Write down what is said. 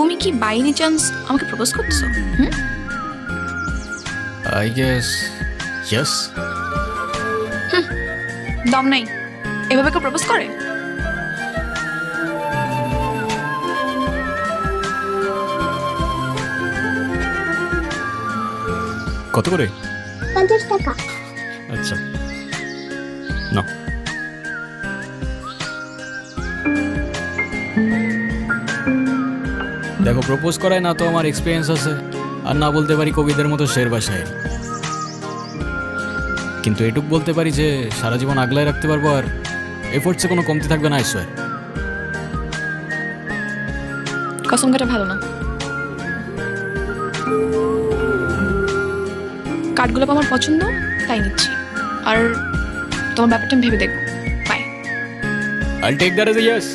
তুমি কি by any chance আমাকে প্রপোজ করছো? I guess yes. দম নাই, এভাবে কেউ প্রপোজ করে? কত করে? 50 টাকা। আচ্ছা না, দেখো প্রপোজ করায় না তো আমার এক্সপিরিয়েন্স আছে, আর না বলতে পারি কবিদের মতো শের বা শায়েরি, কিন্তু এটুক বলতে পারি যে সারা জীবন আগলায় রাখতে পারবো, আর এফোর্টসে কোনো কমতি থাকবে না, আই সোয়ার। কসম কাটা ভালো না। কার্ডগুলো আমার পছন্দ, তাই নিচ্ছি। আর তোমার ব্যাপারটা আমি ভেবে দেখবো। By. I'll take that as a yes.